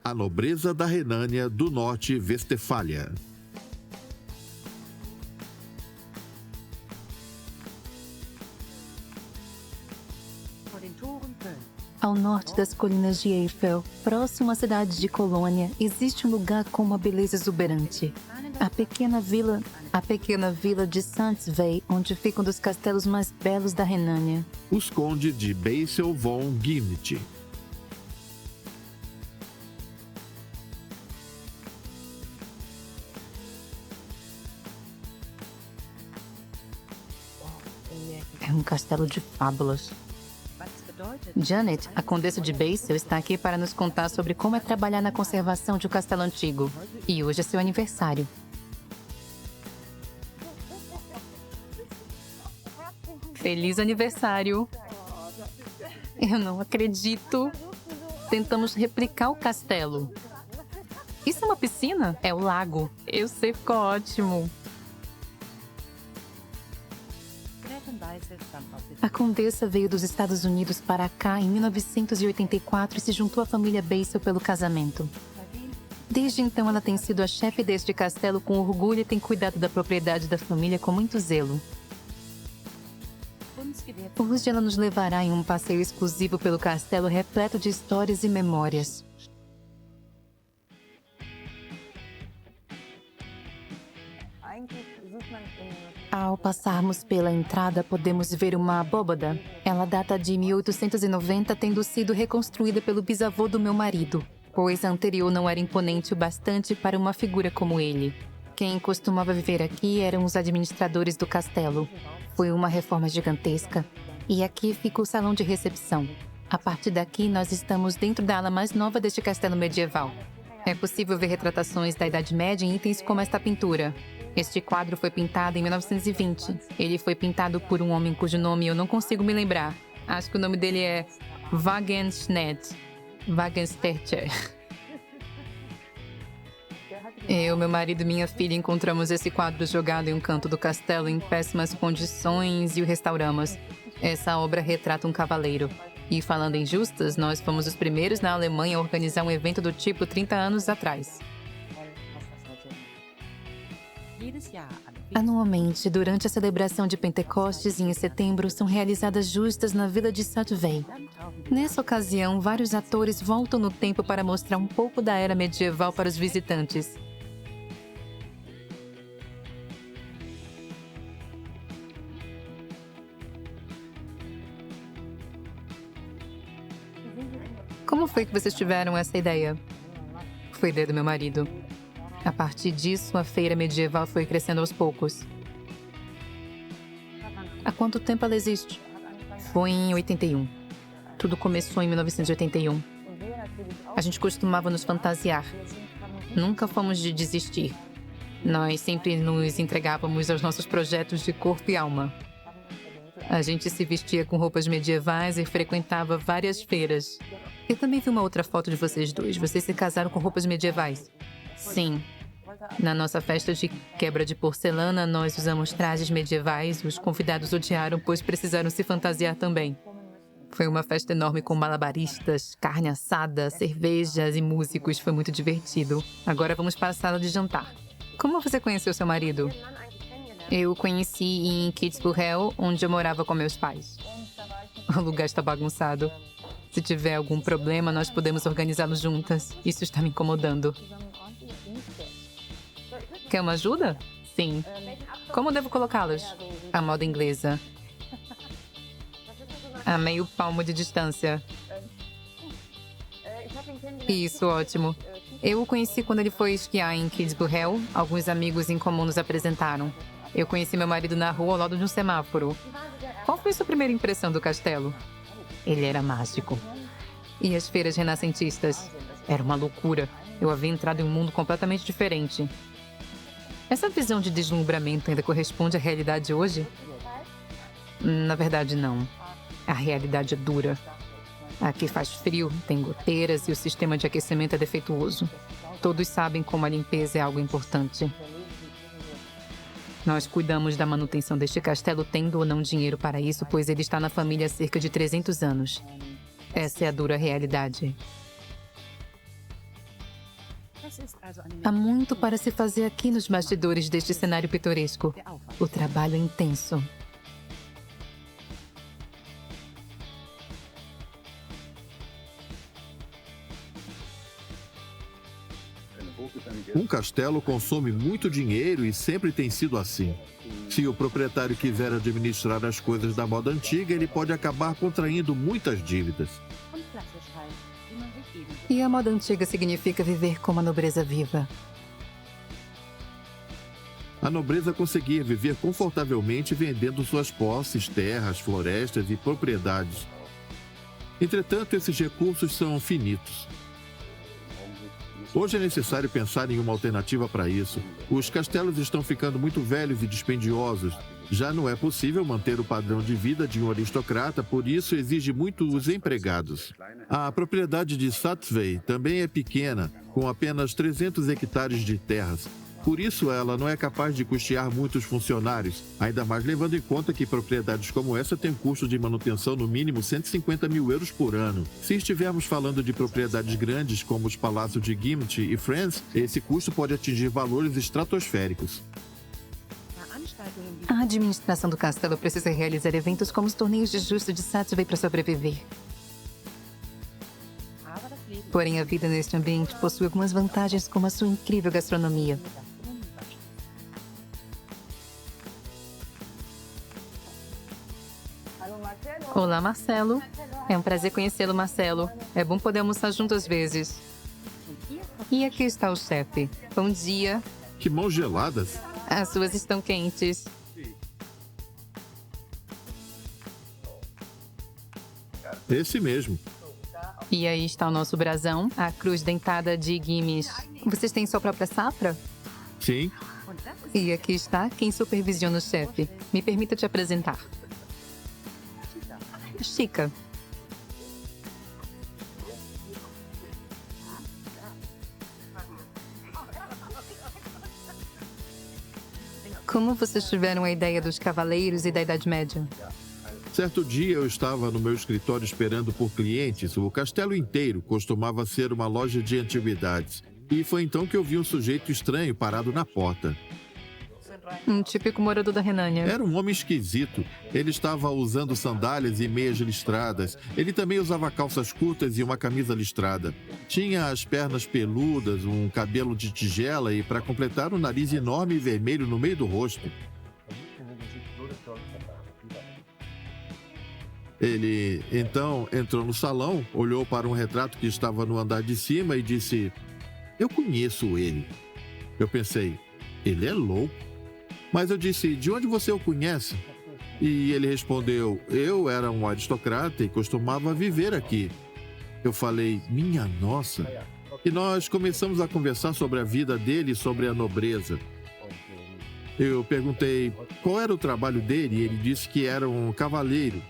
a nobreza da Renânia do Norte-Westfália. Ao norte das colinas de Eiffel, próximo à cidade de Colônia, existe um lugar com uma beleza exuberante. A pequena vila de Saint-Vey, onde fica um dos castelos mais belos da Renânia. Os condes de Beisel von Gimnich. É um castelo de fábulas. Janet, a condessa de Beisel, está aqui para nos contar sobre como é trabalhar na conservação de um castelo antigo. E hoje é seu aniversário. Feliz aniversário! Eu não acredito! Tentamos replicar o castelo. Isso é uma piscina? É o lago. Eu sei, ficou ótimo. A condessa veio dos Estados Unidos para cá em 1984 e se juntou à família Beisel pelo casamento. Desde então, ela tem sido a chefe deste castelo com orgulho e tem cuidado da propriedade da família com muito zelo. Hoje ela nos levará em um passeio exclusivo pelo castelo repleto de histórias e memórias. Ao passarmos pela entrada, podemos ver uma abóbada. Ela data de 1890, tendo sido reconstruída pelo bisavô do meu marido, pois a anterior não era imponente o bastante para uma figura como ele. Quem costumava viver aqui eram os administradores do castelo. Foi uma reforma gigantesca. E aqui fica o salão de recepção. A partir daqui, nós estamos dentro da ala mais nova deste castelo medieval. É possível ver retratações da Idade Média em itens como esta pintura. Este quadro foi pintado em 1920. Ele foi pintado por um homem cujo nome eu não consigo me lembrar. Acho que o nome dele é Wagenstedt. Eu, meu marido e minha filha encontramos esse quadro jogado em um canto do castelo em péssimas condições e o restauramos. Essa obra retrata um cavaleiro. E falando em justas, nós fomos os primeiros na Alemanha a organizar um evento do tipo 30 anos atrás. Anualmente, durante a celebração de Pentecostes em setembro, são realizadas justas na vila de Saint-Vey. Nessa ocasião, vários atores voltam no tempo para mostrar um pouco da era medieval para os visitantes. Como foi que vocês tiveram essa ideia? Foi ideia do meu marido. A partir disso, a feira medieval foi crescendo aos poucos. Há quanto tempo ela existe? Foi em 81. Tudo começou em 1981. A gente costumava nos fantasiar. Nunca fomos de desistir. Nós sempre nos entregávamos aos nossos projetos de corpo e alma. A gente se vestia com roupas medievais e frequentava várias feiras. Eu também vi uma outra foto de vocês dois. Vocês se casaram com roupas medievais. Sim. Na nossa festa de quebra de porcelana, nós usamos trajes medievais. Os convidados odiaram, pois precisaram se fantasiar também. Foi uma festa enorme com malabaristas, carne assada, cervejas e músicos. Foi muito divertido. Agora vamos para a sala de jantar. Como você conheceu seu marido? Eu o conheci em Kitzbühel, onde eu morava com meus pais. O lugar está bagunçado. Se tiver algum problema, nós podemos organizá-lo juntas. Isso está me incomodando. Quer uma ajuda? Sim. Como devo colocá-los? A moda inglesa. A meio palmo de distância. Isso, ótimo. Eu o conheci quando ele foi esquiar em Kitzbühel. Alguns amigos em comum nos apresentaram. Eu conheci meu marido na rua ao lado de um semáforo. Qual foi sua primeira impressão do castelo? Ele era mágico. E as feiras renascentistas? Era uma loucura. Eu havia entrado em um mundo completamente diferente. Essa visão de deslumbramento ainda corresponde à realidade hoje? Na verdade, não. A realidade é dura. Aqui faz frio, tem goteiras e o sistema de aquecimento é defeituoso. Todos sabem como a limpeza é algo importante. Nós cuidamos da manutenção deste castelo tendo ou não dinheiro para isso, pois ele está na família há cerca de 300 anos. Essa é a dura realidade. Há muito para se fazer aqui nos bastidores deste cenário pitoresco. O trabalho é intenso. Um castelo consome muito dinheiro e sempre tem sido assim. Se o proprietário quiser administrar as coisas da moda antiga, ele pode acabar contraindo muitas dívidas. E a moda antiga significa viver como a nobreza viva. A nobreza conseguia viver confortavelmente vendendo suas posses, terras, florestas e propriedades. Entretanto, esses recursos são finitos. Hoje é necessário pensar em uma alternativa para isso. Os castelos estão ficando muito velhos e dispendiosos. Já não é possível manter o padrão de vida de um aristocrata, por isso exige muito os empregados. A propriedade de Satsvey também é pequena, com apenas 300 hectares de terras. Por isso, ela não é capaz de custear muitos funcionários, ainda mais levando em conta que propriedades como essa têm um custo de manutenção no mínimo 150 mil euros por ano. Se estivermos falando de propriedades grandes, como os palácios de Gimlet e Friends, esse custo pode atingir valores estratosféricos. A administração do castelo precisa realizar eventos como os torneios de justo de Satsvey para sobreviver. Porém, a vida neste ambiente possui algumas vantagens, como a sua incrível gastronomia. Olá, Marcelo. É um prazer conhecê-lo, Marcelo. É bom poder almoçar juntos às vezes. E aqui está o chefe. Bom dia. Que mãos geladas! As suas estão quentes. Esse mesmo. E aí está o nosso brasão, a cruz dentada de Gimes. Vocês têm sua própria safra? Sim. E aqui está quem supervisiona o chefe. Me permita te apresentar. Chica. Como vocês tiveram a ideia dos cavaleiros e da Idade Média? Certo dia eu estava no meu escritório esperando por clientes. O castelo inteiro costumava ser uma loja de antiguidades. E foi então que eu vi um sujeito estranho parado na porta. Um típico morador da Renânia. Era um homem esquisito. Ele estava usando sandálias e meias listradas. Ele também usava calças curtas e uma camisa listrada. Tinha as pernas peludas, um cabelo de tigela e, para completar, um nariz enorme e vermelho no meio do rosto. Ele, então, entrou no salão, olhou para um retrato que estava no andar de cima e disse: "Eu conheço ele." Eu pensei, ele é louco. Mas eu disse: "De onde você o conhece?" E ele respondeu: "Eu era um aristocrata e costumava viver aqui." Eu falei: "Minha nossa." E nós começamos a conversar sobre a vida dele e sobre a nobreza. Eu perguntei qual era o trabalho dele e ele disse que era um cavaleiro.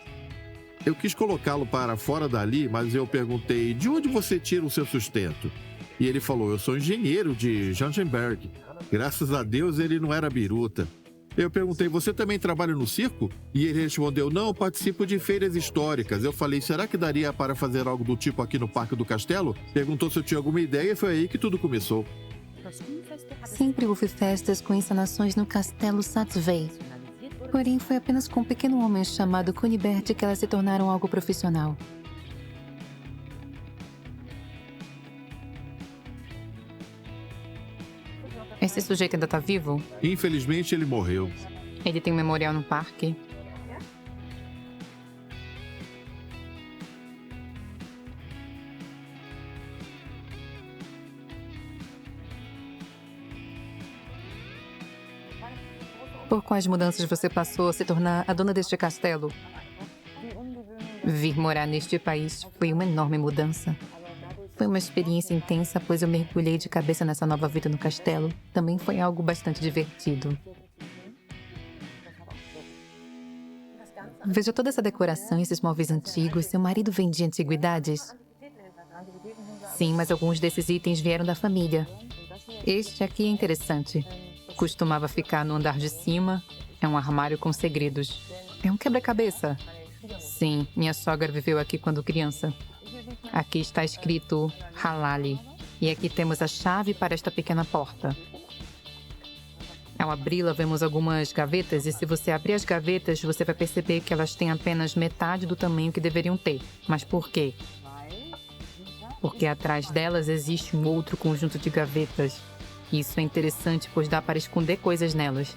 Eu quis colocá-lo para fora dali, mas eu perguntei: "De onde você tira o seu sustento?" E ele falou: "Eu sou engenheiro de Jangenberg." Graças a Deus ele não era biruta. Eu perguntei: "Você também trabalha no circo?" E ele respondeu: "Não, eu participo de feiras históricas." Eu falei: "Será que daria para fazer algo do tipo aqui no Parque do Castelo?" Perguntou se eu tinha alguma ideia e foi aí que tudo começou. Sempre houve festas com encenações no castelo Satsvey. Porém, foi apenas com um pequeno homem chamado Kunibert que elas se tornaram algo profissional. Esse sujeito ainda está vivo? Infelizmente ele morreu. Ele tem um memorial no parque? Por quais mudanças você passou a se tornar a dona deste castelo? Vir morar neste país foi uma enorme mudança. Foi uma experiência intensa, pois eu mergulhei de cabeça nessa nova vida no castelo. Também foi algo bastante divertido. Veja toda essa decoração e esses móveis antigos. Seu marido vendia antiguidades? Sim, mas alguns desses itens vieram da família. Este aqui é interessante. Costumava ficar no andar de cima. É um armário com segredos. É um quebra-cabeça. Sim, minha sogra viveu aqui quando criança. Aqui está escrito Halali. E aqui temos a chave para esta pequena porta. Ao abri-la, vemos algumas gavetas, e se você abrir as gavetas, você vai perceber que elas têm apenas metade do tamanho que deveriam ter. Mas por quê? Porque atrás delas existe um outro conjunto de gavetas. Isso é interessante, pois dá para esconder coisas nelas.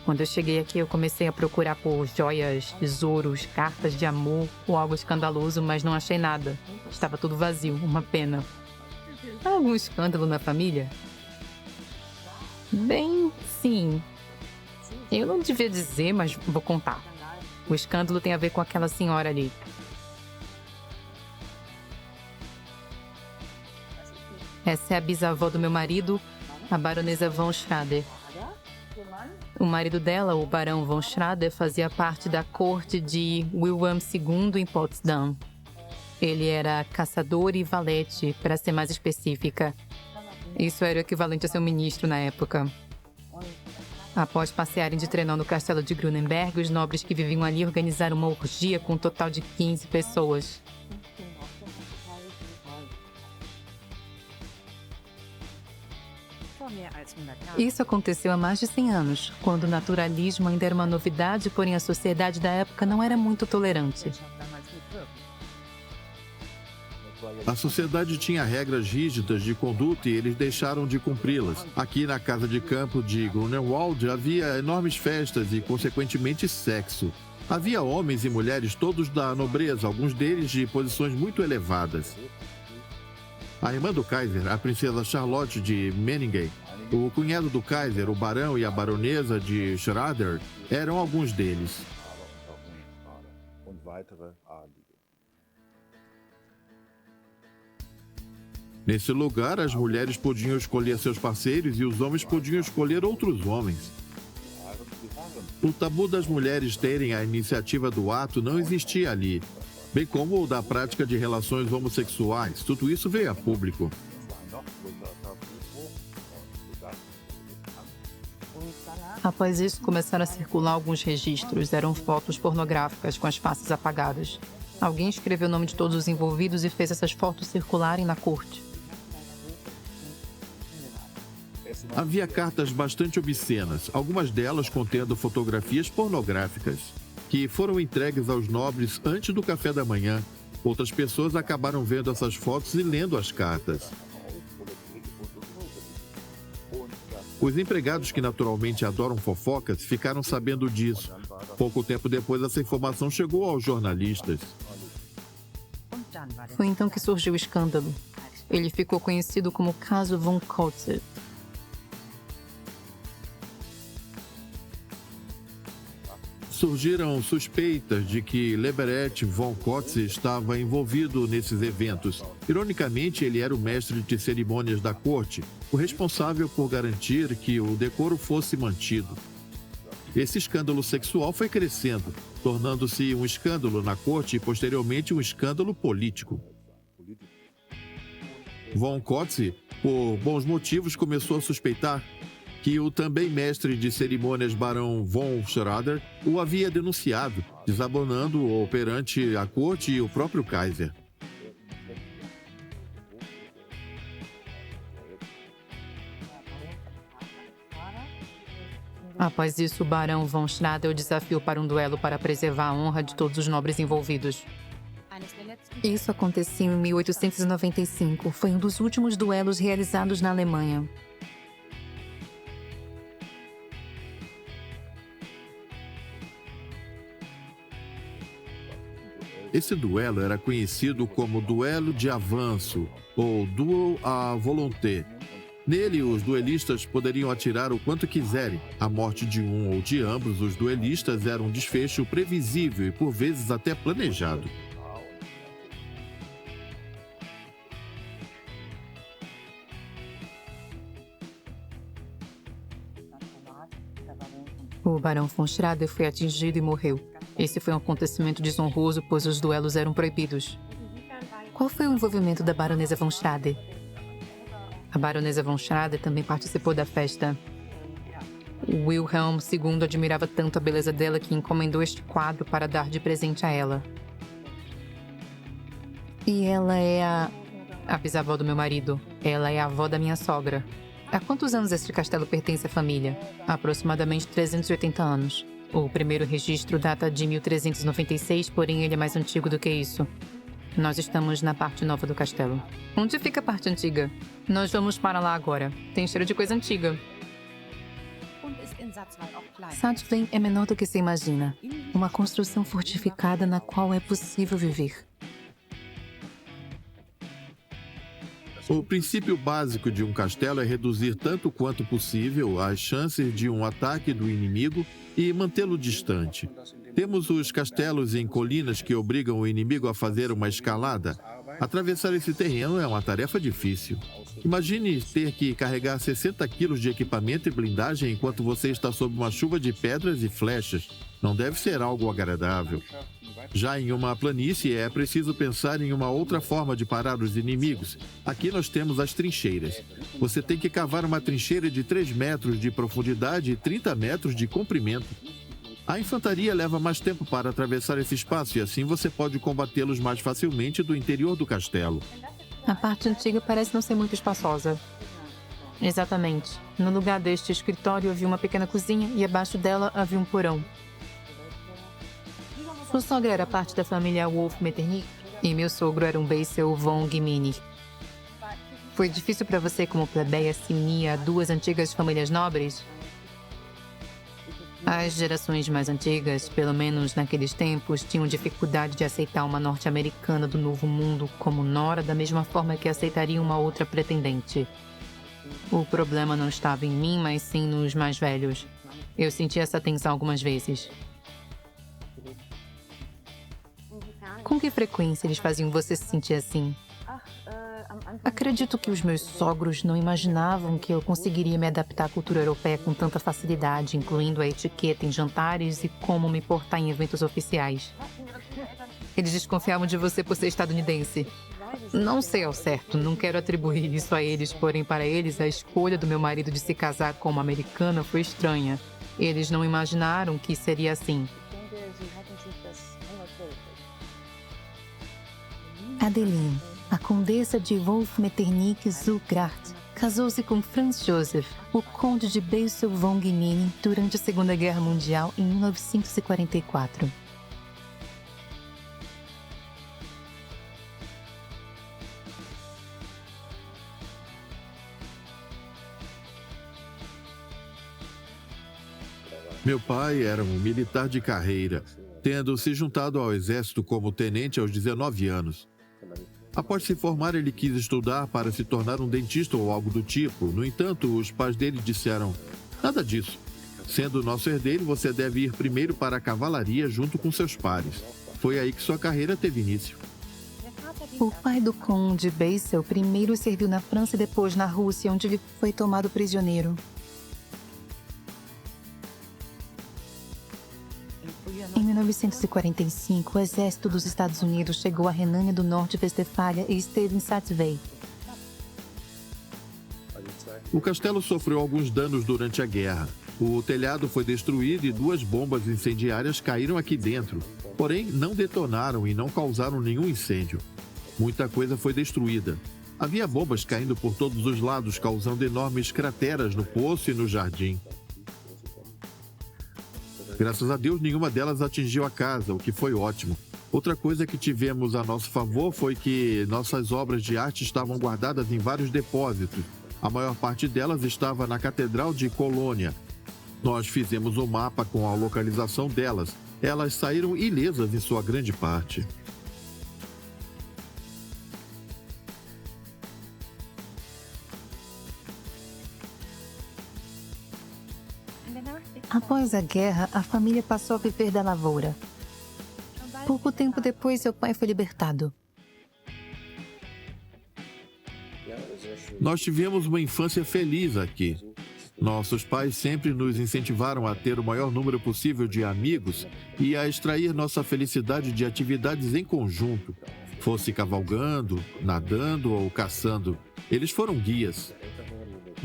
Quando eu cheguei aqui, eu comecei a procurar por joias, tesouros, cartas de amor ou algo escandaloso, mas não achei nada. Estava tudo vazio, uma pena. Há algum escândalo na família? Bem, sim. Eu não devia dizer, mas vou contar. O escândalo tem a ver com aquela senhora ali. Essa é a bisavó do meu marido, a baronesa von Schrader. O marido dela, o barão von Schrader, fazia parte da corte de Wilhelm II em Potsdam. Ele era caçador e valete, para ser mais específica. Isso era o equivalente a seu ministro na época. Após passearem de trenó no castelo de Grunenberg, os nobres que viviam ali organizaram uma orgia com um total de 15 pessoas. Isso aconteceu há mais de 100 anos, quando o naturalismo ainda era uma novidade, porém a sociedade da época não era muito tolerante. A sociedade tinha regras rígidas de conduta e eles deixaram de cumpri-las. Aqui na casa de campo de Grunewald havia enormes festas e, consequentemente, sexo. Havia homens e mulheres todos da nobreza, alguns deles de posições muito elevadas. A irmã do Kaiser, a princesa Charlotte de Meiningen, o cunhado do Kaiser, o barão e a baronesa de Schrader, eram alguns deles. Nesse lugar, as mulheres podiam escolher seus parceiros e os homens podiam escolher outros homens. O tabu das mulheres terem a iniciativa do ato não existia ali, bem como o da prática de relações homossexuais. Tudo isso veio a público. Após isso, começaram a circular alguns registros. Eram fotos pornográficas com as faces apagadas. Alguém escreveu o nome de todos os envolvidos e fez essas fotos circularem na corte. Havia cartas bastante obscenas, algumas delas contendo fotografias pornográficas, que foram entregues aos nobres antes do café da manhã. Outras pessoas acabaram vendo essas fotos e lendo as cartas. Os empregados, que naturalmente adoram fofocas, ficaram sabendo disso. Pouco tempo depois, essa informação chegou aos jornalistas. Foi então que surgiu o escândalo. Ele ficou conhecido como caso von Kotze. Surgiram suspeitas de que Leberecht von Kotze estava envolvido nesses eventos. Ironicamente, ele era o mestre de cerimônias da corte, o responsável por garantir que o decoro fosse mantido. Esse escândalo sexual foi crescendo, tornando-se um escândalo na corte e, posteriormente, um escândalo político. Von Kotze, por bons motivos, começou a suspeitar que o também mestre de cerimônias barão von Schrader o havia denunciado, desabonando-o perante a corte e o próprio Kaiser. Após isso, o barão von Schrader o desafiou para um duelo para preservar a honra de todos os nobres envolvidos. Isso aconteceu em 1895. Foi um dos últimos duelos realizados na Alemanha. Esse duelo era conhecido como duelo de avanço, ou duel à volonté. Nele, os duelistas poderiam atirar o quanto quiserem. A morte de um ou de ambos os duelistas era um desfecho previsível e, por vezes, até planejado. O barão von Schrader foi atingido e morreu. Esse foi um acontecimento desonroso, pois os duelos eram proibidos. Qual foi o envolvimento da baronesa von Schrader? A baronesa von Schrader também participou da festa. O Wilhelm II admirava tanto a beleza dela que encomendou este quadro para dar de presente a ela. E ela é a a bisavó do meu marido. Ela é a avó da minha sogra. Há quantos anos este castelo pertence à família? Aproximadamente 380 anos. O primeiro registro data de 1396, porém ele é mais antigo do que isso. Nós estamos na parte nova do castelo. Onde fica a parte antiga? Nós vamos para lá agora. Tem cheiro de coisa antiga. Satveen é menor do que se imagina. Uma construção fortificada na qual é possível viver. O princípio básico de um castelo é reduzir tanto quanto possível as chances de um ataque do inimigo e mantê-lo distante. Temos os castelos em colinas que obrigam o inimigo a fazer uma escalada. Atravessar esse terreno é uma tarefa difícil. Imagine ter que carregar 60 quilos de equipamento e blindagem enquanto você está sob uma chuva de pedras e flechas. Não deve ser algo agradável. Já em uma planície, é preciso pensar em uma outra forma de parar os inimigos. Aqui nós temos as trincheiras. Você tem que cavar uma trincheira de 3 metros de profundidade e 30 metros de comprimento. A infantaria leva mais tempo para atravessar esse espaço e assim você pode combatê-los mais facilmente do interior do castelo. A parte antiga parece não ser muito espaçosa. Exatamente. No lugar deste escritório havia uma pequena cozinha e abaixo dela havia um porão. Sua sogra era parte da família Wolf Metternich e meu sogro era um Beisel von Gminick. Foi difícil para você, como plebeia, se unir a duas antigas famílias nobres? As gerações mais antigas, pelo menos naqueles tempos, tinham dificuldade de aceitar uma norte-americana do Novo Mundo como nora da mesma forma que aceitariam uma outra pretendente. O problema não estava em mim, mas sim nos mais velhos. Eu senti essa tensão algumas vezes. Com que frequência eles faziam você se sentir assim? Acredito que os meus sogros não imaginavam que eu conseguiria me adaptar à cultura europeia com tanta facilidade, incluindo a etiqueta em jantares e como me portar em eventos oficiais. Eles desconfiavam de você por ser estadunidense. Não sei ao certo, não quero atribuir isso a eles, porém para eles a escolha do meu marido de se casar com uma americana foi estranha. Eles não imaginaram que seria assim. Adeline, a condessa de Wolf Metternich zu Gracht, casou-se com Franz Joseph, o conde de Beisel von Gminick, durante a Segunda Guerra Mundial em 1944. Meu pai era um militar de carreira, tendo se juntado ao exército como tenente aos 19 anos. Após se formar, ele quis estudar para se tornar um dentista ou algo do tipo. No entanto, os pais dele disseram: nada disso. Sendo nosso herdeiro, você deve ir primeiro para a cavalaria junto com seus pares. Foi aí que sua carreira teve início. O pai do conde Beisel primeiro serviu na França e depois na Rússia, onde foi tomado prisioneiro. Em 1945, o exército dos Estados Unidos chegou à Renânia do Norte-Westfália e esteve em Satveen. O castelo sofreu alguns danos durante a guerra. O telhado foi destruído e 2 bombas incendiárias caíram aqui dentro. Porém, não detonaram e não causaram nenhum incêndio. Muita coisa foi destruída. Havia bombas caindo por todos os lados, causando enormes crateras no poço e no jardim. Graças a Deus, nenhuma delas atingiu a casa, o que foi ótimo. Outra coisa que tivemos a nosso favor foi que nossas obras de arte estavam guardadas em vários depósitos. A maior parte delas estava na Catedral de Colônia. Nós fizemos um mapa com a localização delas. Elas saíram ilesas em sua grande parte. Após a guerra, a família passou a viver da lavoura. Pouco tempo depois, seu pai foi libertado. Nós tivemos uma infância feliz aqui. Nossos pais sempre nos incentivaram a ter o maior número possível de amigos e a extrair nossa felicidade de atividades em conjunto, fosse cavalgando, nadando ou caçando. Eles foram guias.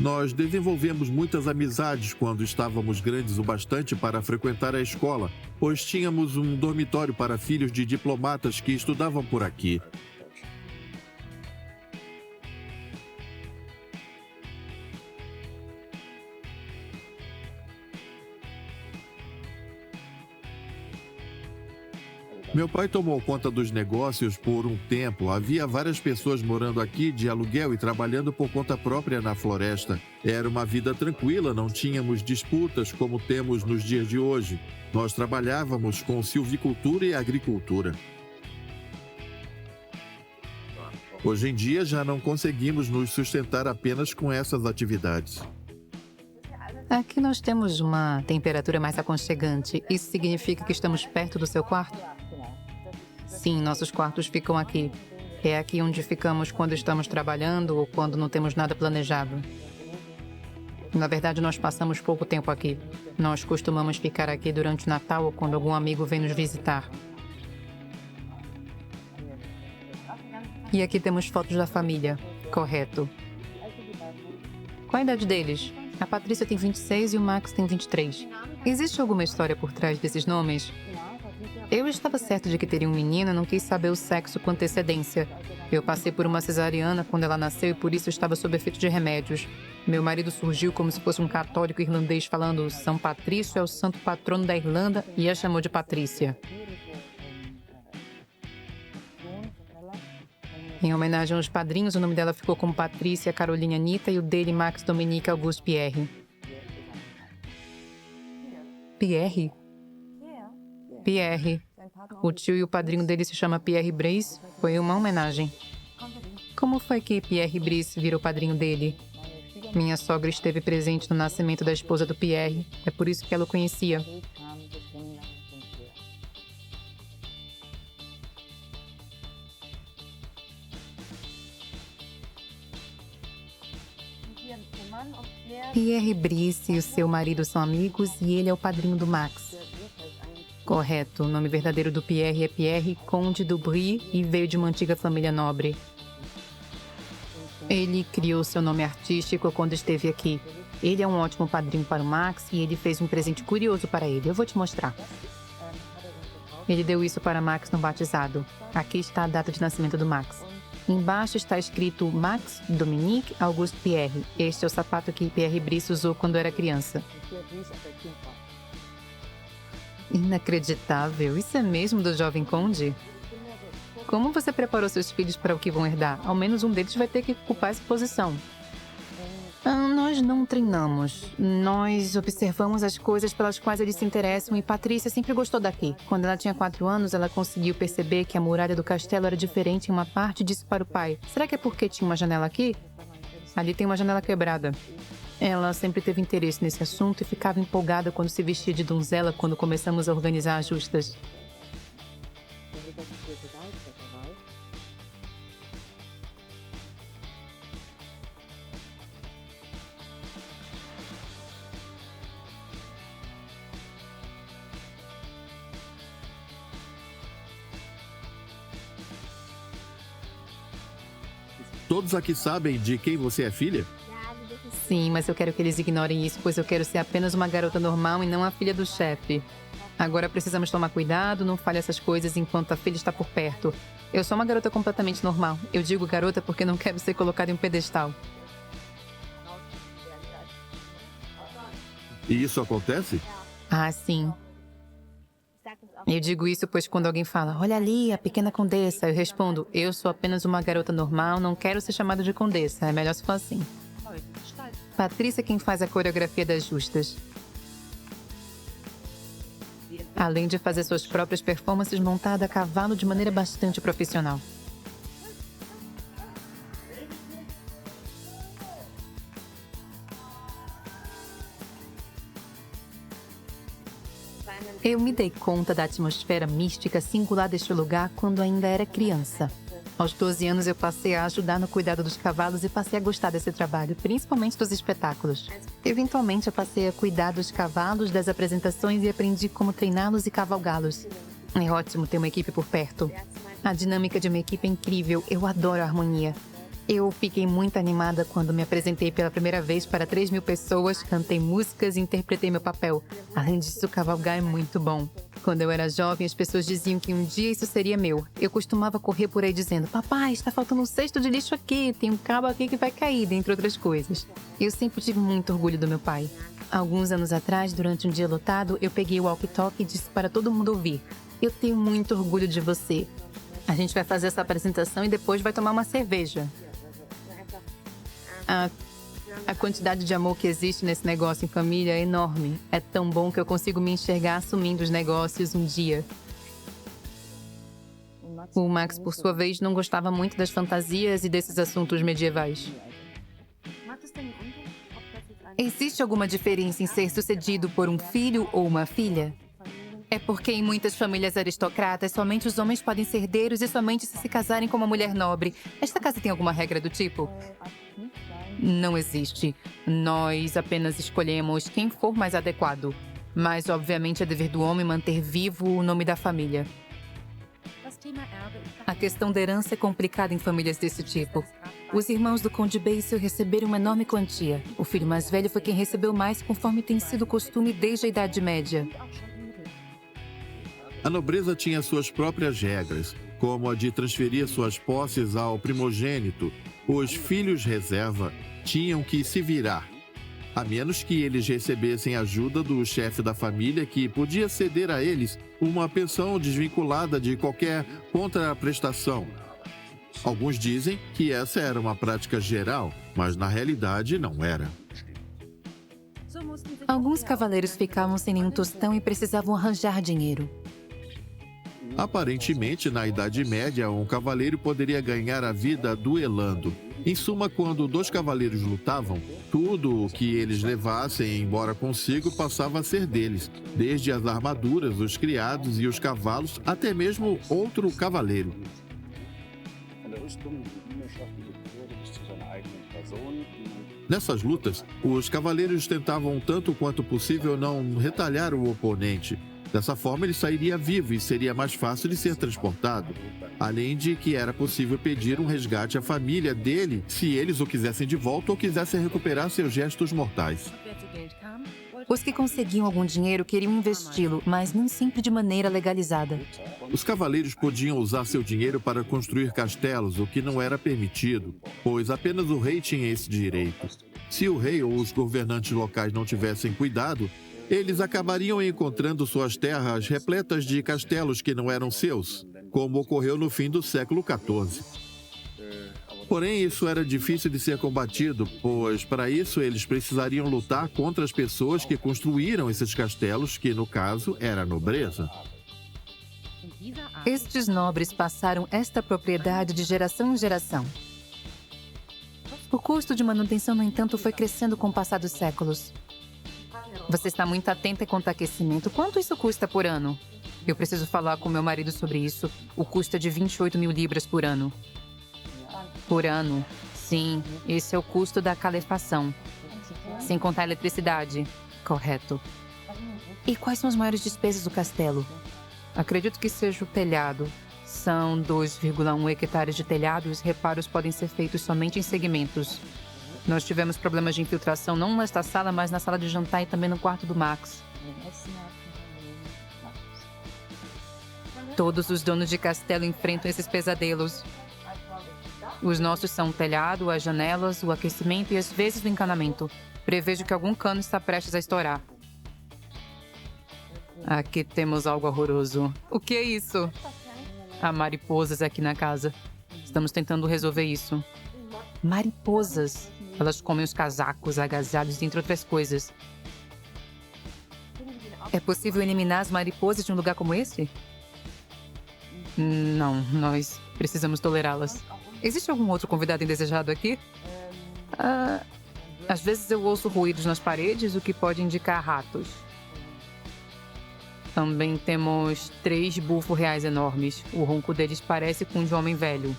Nós desenvolvemos muitas amizades quando estávamos grandes o bastante para frequentar a escola, pois tínhamos um dormitório para filhos de diplomatas que estudavam por aqui. Meu pai tomou conta dos negócios por um tempo. Havia várias pessoas morando aqui de aluguel e trabalhando por conta própria na floresta. Era uma vida tranquila, não tínhamos disputas como temos nos dias de hoje. Nós trabalhávamos com silvicultura e agricultura. Hoje em dia já não conseguimos nos sustentar apenas com essas atividades. Aqui nós temos uma temperatura mais aconchegante. Isso significa que estamos perto do seu quarto? Sim, nossos quartos ficam aqui. É aqui onde ficamos quando estamos trabalhando ou quando não temos nada planejado. Na verdade, nós passamos pouco tempo aqui. Nós costumamos ficar aqui durante o Natal ou quando algum amigo vem nos visitar. E aqui temos fotos da família. Correto. Qual a idade deles? A Patrícia tem 26 e o Max tem 23. Existe alguma história por trás desses nomes? Eu estava certo de que teria um menino e não quis saber o sexo com antecedência. Eu passei por uma cesariana quando ela nasceu e por isso estava sob efeito de remédios. Meu marido surgiu como se fosse um católico irlandês falando São Patrício é o santo patrono da Irlanda e a chamou de Patrícia. Em homenagem aos padrinhos, o nome dela ficou como Patrícia Caroline Anita e o dele Max Dominique Auguste Pierre. Pierre? Pierre. O tio e o padrinho dele se chama Pierre Brice. Foi uma homenagem. Como foi que Pierre Brice virou padrinho dele? Minha sogra esteve presente no nascimento da esposa do Pierre. É por isso que ela o conhecia. Pierre Brice e o seu marido são amigos e ele é o padrinho do Max. Correto. O nome verdadeiro do Pierre é Pierre Conde du Brie e veio de uma antiga família nobre. Ele criou seu nome artístico quando esteve aqui. Ele é um ótimo padrinho para o Max e ele fez um presente curioso para ele. Eu vou te mostrar. Ele deu isso para Max no batizado. Aqui está a data de nascimento do Max. Embaixo está escrito Max Dominique Auguste Pierre. Este é o sapato que Pierre Brice usou quando era criança. Inacreditável. Isso é mesmo do jovem conde? Como você preparou seus filhos para o que vão herdar? Ao menos um deles vai ter que ocupar essa posição. Nós não treinamos. Nós observamos as coisas pelas quais eles se interessam e Patrícia sempre gostou daqui. Quando ela tinha 4 anos, ela conseguiu perceber que a muralha do castelo era diferente em uma parte e disse para o pai: será que é porque tinha uma janela aqui? Ali tem uma janela quebrada. Ela sempre teve interesse nesse assunto e ficava empolgada quando se vestia de donzela quando começamos a organizar as justas. Todos aqui sabem de quem você é filha? Sim, mas eu quero que eles ignorem isso, pois eu quero ser apenas uma garota normal e não a filha do chefe. Agora precisamos tomar cuidado, não fale essas coisas enquanto a filha está por perto. Eu sou uma garota completamente normal. Eu digo garota porque não quero ser colocada em um pedestal. E isso acontece? Ah, sim. Eu digo isso pois quando alguém fala, olha ali, a pequena condessa, eu respondo, eu sou apenas uma garota normal, não quero ser chamada de condessa, é melhor se for assim. Patrícia é quem faz a coreografia das justas. Além de fazer suas próprias performances montada a cavalo de maneira bastante profissional. Eu me dei conta da atmosfera mística singular deste lugar quando ainda era criança. Aos 12 anos eu passei a ajudar no cuidado dos cavalos e passei a gostar desse trabalho, principalmente dos espetáculos. Eventualmente eu passei a cuidar dos cavalos, das apresentações e aprendi como treiná-los e cavalgá-los. É ótimo ter uma equipe por perto. A dinâmica de uma equipe é incrível, eu adoro a harmonia. Eu fiquei muito animada quando me apresentei pela primeira vez para 3.000 pessoas, cantei músicas e interpretei meu papel. Além disso, cavalgar é muito bom. Quando eu era jovem, as pessoas diziam que um dia isso seria meu. Eu costumava correr por aí dizendo, papai, está faltando um cesto de lixo aqui, tem um cabo aqui que vai cair, dentre outras coisas. Eu sempre tive muito orgulho do meu pai. Há alguns anos atrás, durante um dia lotado, eu peguei o walkie-talkie e disse para todo mundo ouvir. Eu tenho muito orgulho de você. A gente vai fazer essa apresentação e depois vai tomar uma cerveja. A quantidade de amor que existe nesse negócio em família é enorme. É tão bom que eu consigo me enxergar assumindo os negócios um dia. O Max, por sua vez, não gostava muito das fantasias e desses assuntos medievais. Existe alguma diferença em ser sucedido por um filho ou uma filha? É porque em muitas famílias aristocratas, somente os homens podem ser herdeiros e somente se casarem com uma mulher nobre. Esta casa tem alguma regra do tipo? Não existe. Nós apenas escolhemos quem for mais adequado. Mas, obviamente, é dever do homem manter vivo o nome da família. A questão da herança é complicada em famílias desse tipo. Os irmãos do Conde Basil receberam uma enorme quantia. O filho mais velho foi quem recebeu mais, conforme tem sido costume desde a Idade Média. A nobreza tinha suas próprias regras, como a de transferir suas posses ao primogênito. Os filhos reserva tinham que se virar, a menos que eles recebessem ajuda do chefe da família, que podia ceder a eles uma pensão desvinculada de qualquer contraprestação. Alguns dizem que essa era uma prática geral, mas na realidade não era. Alguns cavaleiros ficavam sem nenhum tostão e precisavam arranjar dinheiro. Aparentemente, na Idade Média, um cavaleiro poderia ganhar a vida duelando. Em suma, quando dois cavaleiros lutavam, tudo o que eles levassem embora consigo passava a ser deles, desde as armaduras, os criados e os cavalos, até mesmo outro cavaleiro. Nessas lutas, os cavaleiros tentavam tanto quanto possível não retalhar o oponente. Dessa forma, ele sairia vivo e seria mais fácil de ser transportado. Além de que era possível pedir um resgate à família dele se eles o quisessem de volta ou quisessem recuperar seus gestos mortais. Os que conseguiam algum dinheiro queriam investi-lo, mas nem sempre de maneira legalizada. Os cavaleiros podiam usar seu dinheiro para construir castelos, o que não era permitido, pois apenas o rei tinha esse direito. Se o rei ou os governantes locais não tivessem cuidado, eles acabariam encontrando suas terras repletas de castelos que não eram seus, como ocorreu no fim do século XIV. Porém, isso era difícil de ser combatido, pois para isso eles precisariam lutar contra as pessoas que construíram esses castelos, que no caso era a nobreza. Estes nobres passaram esta propriedade de geração em geração. O custo de manutenção, no entanto, foi crescendo com o passar dos séculos. Você está muito atenta quanto ao aquecimento. Quanto isso custa por ano? Eu preciso falar com meu marido sobre isso. O custo é de 28 mil libras por ano. Por ano. Sim, esse é o custo da calefação. Sem contar a eletricidade. Correto. E quais são as maiores despesas do castelo? Acredito que seja o telhado. São 2,1 hectares de telhado e os reparos podem ser feitos somente em segmentos. Nós tivemos problemas de infiltração não nesta sala, mas na sala de jantar e também no quarto do Max. Todos os donos de castelo enfrentam esses pesadelos. Os nossos são o telhado, as janelas, o aquecimento e às vezes o encanamento. Prevejo que algum cano está prestes a estourar. Aqui temos algo horroroso. O que é isso? Há mariposas aqui na casa. Estamos tentando resolver isso. Mariposas. Elas comem os casacos, agasalhos, entre outras coisas. É possível eliminar as mariposas de um lugar como esse? Não, nós precisamos tolerá-las. Existe algum outro convidado indesejado aqui? Às vezes eu ouço ruídos nas paredes, o que pode indicar ratos. Também temos 3 bufos reais enormes. O ronco deles parece com o de um homem velho.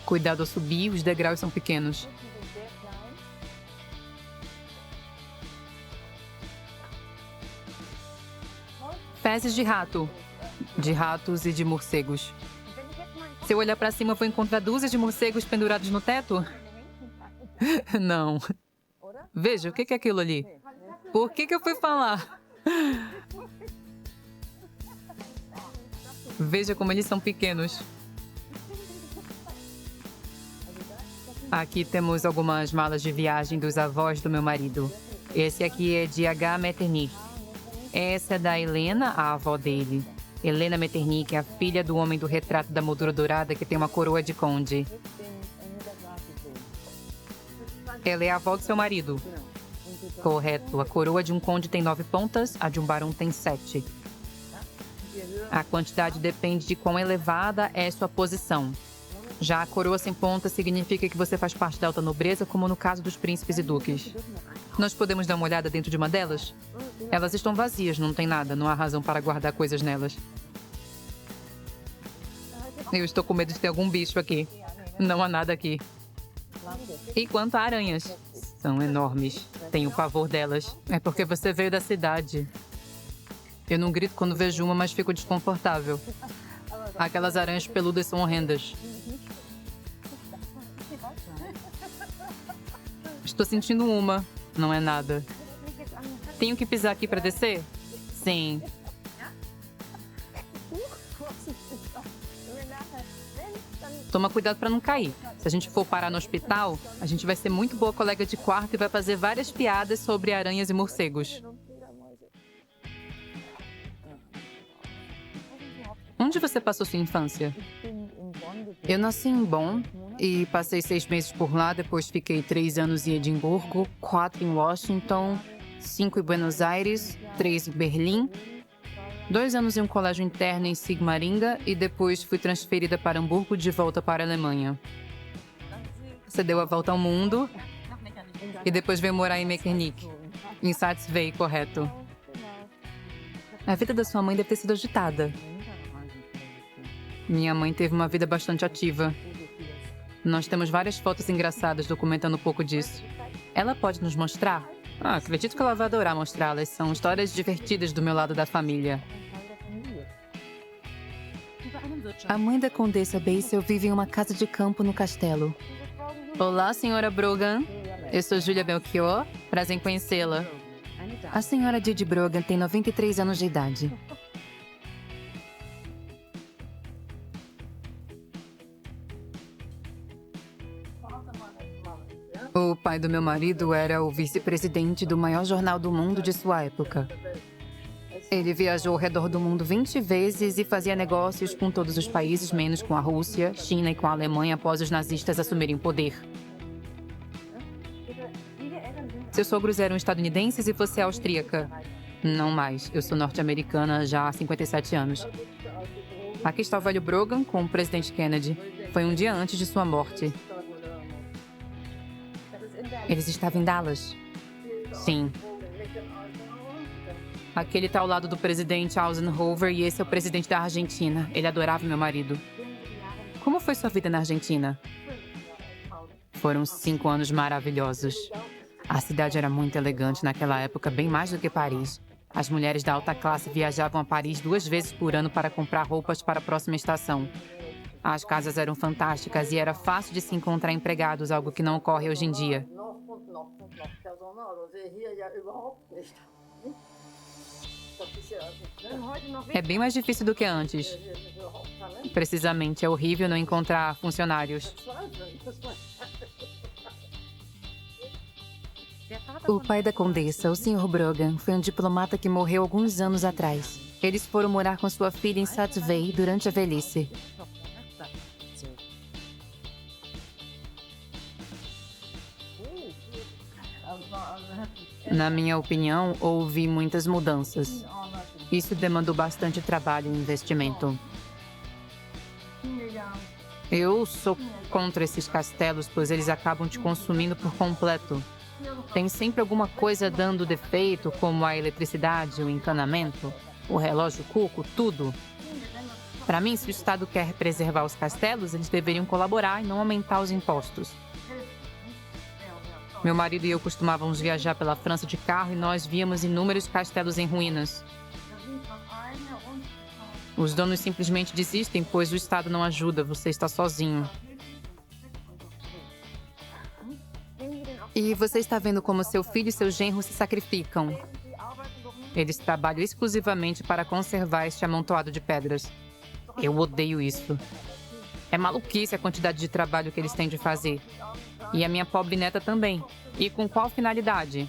Cuidado ao subir, os degraus são pequenos. Fezes de rato. De ratos e de morcegos. Se eu olhar para cima, vou encontrar dúzias de morcegos pendurados no teto? Não. Veja, o que é aquilo ali? Por que eu fui falar? Veja como eles são pequenos. Aqui temos algumas malas de viagem dos avós do meu marido. Esse aqui é de H. Metternich. Essa é da Helena, a avó dele. Helena Metternich é a filha do homem do retrato da moldura dourada que tem uma coroa de conde. Ela é a avó do seu marido. Correto. A coroa de um conde tem 9 pontas, a de um barão tem 7. A quantidade depende de quão elevada é sua posição. Já a coroa sem pontas significa que você faz parte da alta nobreza, como no caso dos príncipes e duques. Nós podemos dar uma olhada dentro de uma delas? Elas estão vazias, não tem nada, não há razão para guardar coisas nelas. Eu estou com medo de ter algum bicho aqui. Não há nada aqui. E quanto a aranhas? São enormes. Tenho pavor delas. É porque você veio da cidade. Eu não grito quando vejo uma, mas fico desconfortável. Aquelas aranhas peludas são horrendas. Estou sentindo uma. Não é nada. Tenho que pisar aqui para descer? Sim. Toma cuidado para não cair. Se a gente for parar no hospital, a gente vai ser muito boa colega de quarto e vai fazer várias piadas sobre aranhas e morcegos. Onde você passou sua infância? Eu nasci em Bonn e passei 6 meses por lá. Depois fiquei 3 anos em Edimburgo, 4 em Washington, 5 em Buenos Aires, 3 em Berlim, 2 anos em um colégio interno em Sigmaringa e depois fui transferida para Hamburgo de volta para a Alemanha. Você deu a volta ao mundo e depois veio morar em Metternich, em Satzwey, correto? A vida da sua mãe deve ter sido agitada. Minha mãe teve uma vida bastante ativa. Nós temos várias fotos engraçadas documentando um pouco disso. Ela pode nos mostrar? Acredito que ela vai adorar mostrá-las. São histórias divertidas do meu lado da família. A mãe da Condessa Basil vive em uma casa de campo no castelo. Olá, senhora Brogan. Eu sou Julia Belchior. Prazer em conhecê-la. A senhora Didi Brogan tem 93 anos de idade. O pai do meu marido era o vice-presidente do maior jornal do mundo de sua época. Ele viajou ao redor do mundo 20 vezes e fazia negócios com todos os países, menos com a Rússia, China e com a Alemanha após os nazistas assumirem o poder. Seus sogros eram estadunidenses e você é austríaca? Não mais. Eu sou norte-americana já há 57 anos. Aqui está o velho Brogan com o presidente Kennedy. Foi um dia antes de sua morte. Eles estavam em Dallas? Sim. Aquele está ao lado do presidente Eisenhower e esse é o presidente da Argentina. Ele adorava meu marido. Como foi sua vida na Argentina? Foram 5 anos maravilhosos. A cidade era muito elegante naquela época, bem mais do que Paris. As mulheres da alta classe viajavam a Paris 2 vezes por ano para comprar roupas para a próxima estação. As casas eram fantásticas e era fácil de se encontrar empregados, algo que não ocorre hoje em dia. É bem mais difícil do que antes. Precisamente, é horrível não encontrar funcionários. O pai da condessa, o Sr. Brogan, foi um diplomata que morreu alguns anos atrás. Eles foram morar com sua filha em Satzwey durante a velhice. Na minha opinião, houve muitas mudanças. Isso demandou bastante trabalho e investimento. Eu sou contra esses castelos, pois eles acabam te consumindo por completo. Tem sempre alguma coisa dando defeito, como a eletricidade, o encanamento, o relógio cuco, tudo. Para mim, se o Estado quer preservar os castelos, eles deveriam colaborar e não aumentar os impostos. Meu marido e eu costumávamos viajar pela França de carro e nós víamos inúmeros castelos em ruínas. Os donos simplesmente desistem, pois o Estado não ajuda, você está sozinho. E você está vendo como seu filho e seu genro se sacrificam. Eles trabalham exclusivamente para conservar este amontoado de pedras. Eu odeio isso. É maluquice a quantidade de trabalho que eles têm de fazer. E a minha pobre neta também. E com qual finalidade?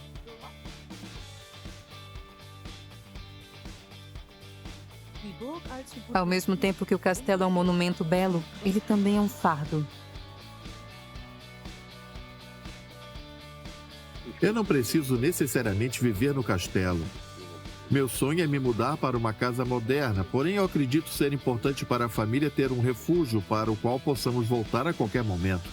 Ao mesmo tempo que o castelo é um monumento belo, ele também é um fardo. Eu não preciso necessariamente viver no castelo. Meu sonho é me mudar para uma casa moderna, porém eu acredito ser importante para a família ter um refúgio para o qual possamos voltar a qualquer momento.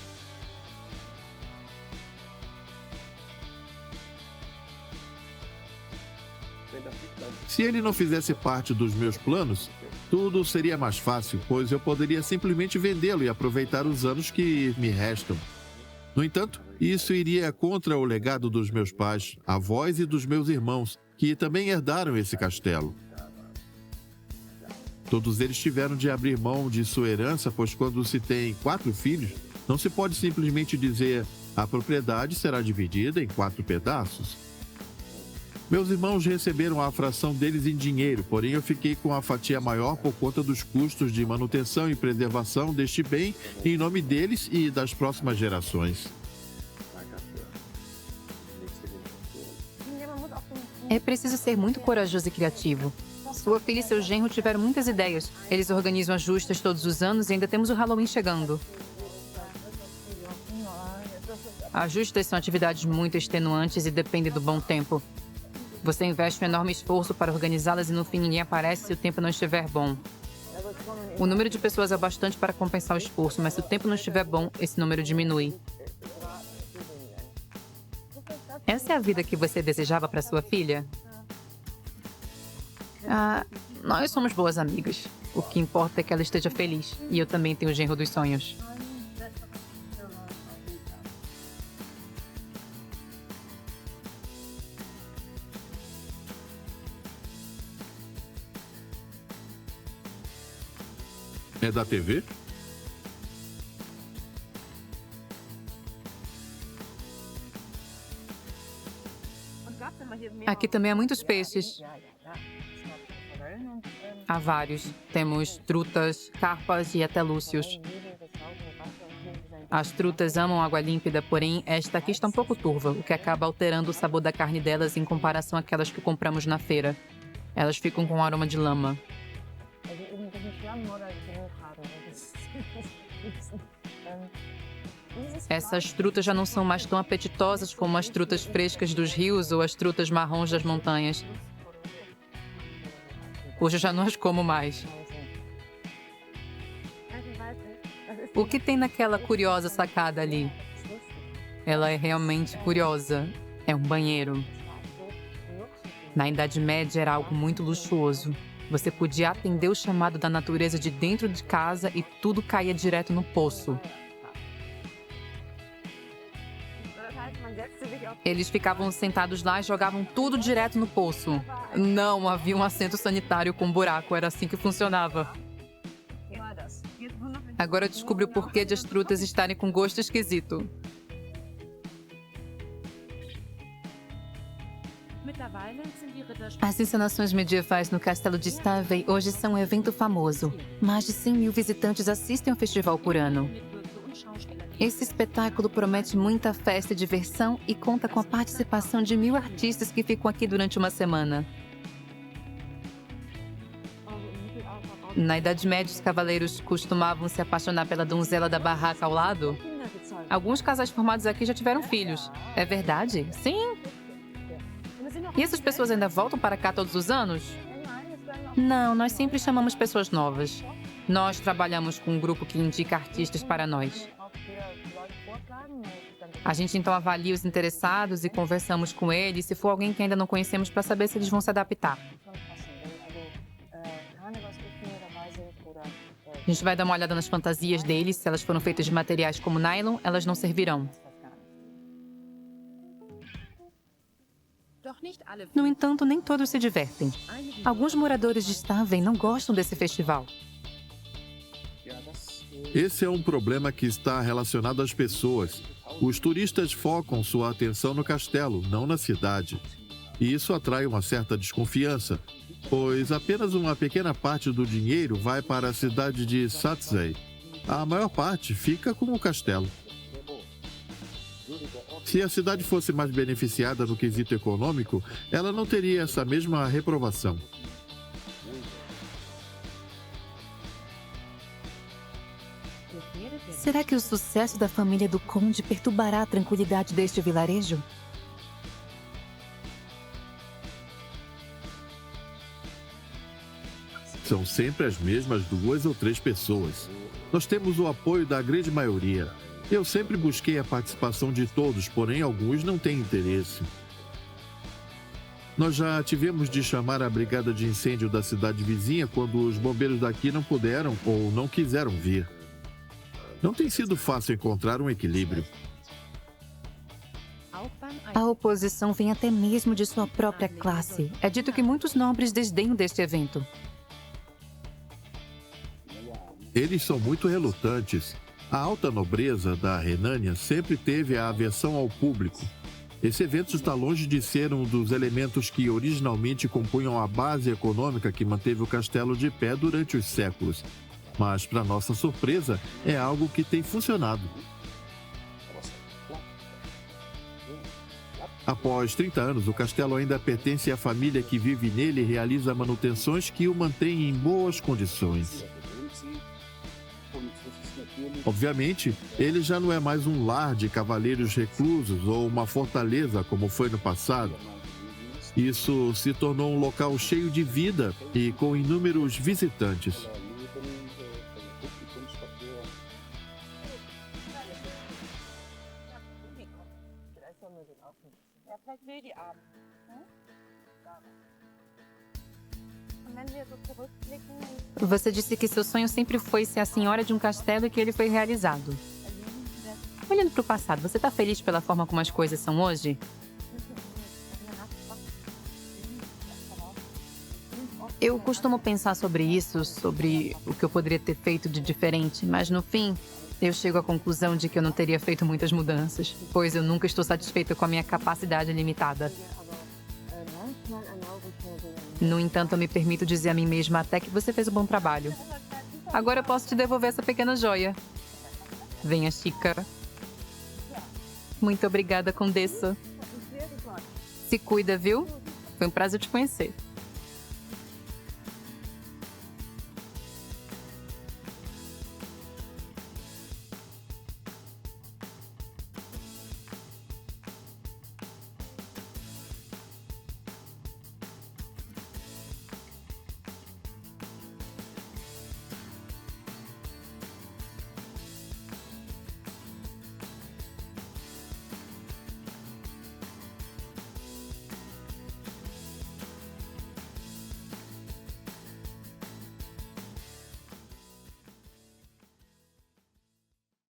Se ele não fizesse parte dos meus planos, tudo seria mais fácil, pois eu poderia simplesmente vendê-lo e aproveitar os anos que me restam. No entanto, isso iria contra o legado dos meus pais, avós e dos meus irmãos, que também herdaram esse castelo. Todos eles tiveram de abrir mão de sua herança, pois quando se tem 4 filhos, não se pode simplesmente dizer a propriedade será dividida em 4 pedaços. Meus irmãos receberam a fração deles em dinheiro, porém eu fiquei com a fatia maior por conta dos custos de manutenção e preservação deste bem em nome deles e das próximas gerações. É preciso ser muito corajoso e criativo. Sua filha e seu genro tiveram muitas ideias. Eles organizam as justas todos os anos e ainda temos o Halloween chegando. As justas são atividades muito extenuantes e dependem do bom tempo. Você investe um enorme esforço para organizá-las e no fim ninguém aparece se o tempo não estiver bom. O número de pessoas é bastante para compensar o esforço, mas se o tempo não estiver bom, esse número diminui. Essa é a vida que você desejava para sua filha? Nós somos boas amigas. O que importa é que ela esteja feliz. E eu também tenho o genro dos sonhos. É da TV? Aqui também há muitos peixes. Há vários. Temos trutas, carpas e até lúcios. As trutas amam água límpida, porém esta aqui está um pouco turva, o que acaba alterando o sabor da carne delas em comparação àquelas que compramos na feira. Elas ficam com aroma de lama. Essas trutas já não são mais tão apetitosas como as trutas frescas dos rios ou as trutas marrons das montanhas. Hoje eu já não as como mais. O que tem naquela curiosa sacada ali? Ela é realmente curiosa. É um banheiro. Na Idade Média era algo muito luxuoso. Você podia atender o chamado da natureza de dentro de casa e tudo caía direto no poço. Eles ficavam sentados lá e jogavam tudo direto no poço. Não havia um assento sanitário com buraco, era assim que funcionava. Agora eu descobri o porquê de as trutas estarem com gosto esquisito. As encenações medievais no Castelo de Stavey hoje são um evento famoso. Mais de 100.000 visitantes assistem ao festival por ano. Esse espetáculo promete muita festa e diversão e conta com a participação de 1.000 artistas que ficam aqui durante uma semana. Na Idade Média, os cavaleiros costumavam se apaixonar pela donzela da barraca ao lado. Alguns casais formados aqui já tiveram filhos. É verdade? Sim. E essas pessoas ainda voltam para cá todos os anos? Não, nós sempre chamamos pessoas novas. Nós trabalhamos com um grupo que indica artistas para nós. A gente então avalia os interessados e conversamos com eles, se for alguém que ainda não conhecemos, para saber se eles vão se adaptar. A gente vai dar uma olhada nas fantasias deles. Se elas foram feitas de materiais como nylon, elas não servirão. No entanto, nem todos se divertem. Alguns moradores de Stavey não gostam desse festival. Esse é um problema que está relacionado às pessoas. Os turistas focam sua atenção no castelo, não na cidade. E isso atrai uma certa desconfiança, pois apenas uma pequena parte do dinheiro vai para a cidade de Satsei. A maior parte fica com o castelo. Se a cidade fosse mais beneficiada no quesito econômico, ela não teria essa mesma reprovação. Será que o sucesso da família do Conde perturbará a tranquilidade deste vilarejo? São sempre as mesmas 2 ou 3 pessoas. Nós temos o apoio da grande maioria. Eu sempre busquei a participação de todos, porém alguns não têm interesse. Nós já tivemos de chamar a brigada de incêndio da cidade vizinha quando os bombeiros daqui não puderam ou não quiseram vir. Não tem sido fácil encontrar um equilíbrio. A oposição vem até mesmo de sua própria classe. É dito que muitos nobres desdenham deste evento. Eles são muito relutantes. A alta nobreza da Renânia sempre teve a aversão ao público. Esse evento está longe de ser um dos elementos que originalmente compunham a base econômica que manteve o castelo de pé durante os séculos. Mas, para nossa surpresa, é algo que tem funcionado. Após 30 anos, o castelo ainda pertence à família que vive nele e realiza manutenções que o mantêm em boas condições. Obviamente, ele já não é mais um lar de cavaleiros reclusos ou uma fortaleza como foi no passado. Isso se tornou um local cheio de vida e com inúmeros visitantes. Você disse que seu sonho sempre foi ser a senhora de um castelo e que ele foi realizado. Olhando para o passado, você está feliz pela forma como as coisas são hoje? Eu costumo pensar sobre isso, sobre o que eu poderia ter feito de diferente, mas no fim, eu chego à conclusão de que eu não teria feito muitas mudanças, pois eu nunca estou satisfeita com a minha capacidade limitada. No entanto, eu me permito dizer a mim mesma até que você fez um bom trabalho. Agora eu posso te devolver essa pequena joia. Venha, Chica. Muito obrigada, Condessa. Se cuida, viu? Foi um prazer te conhecer.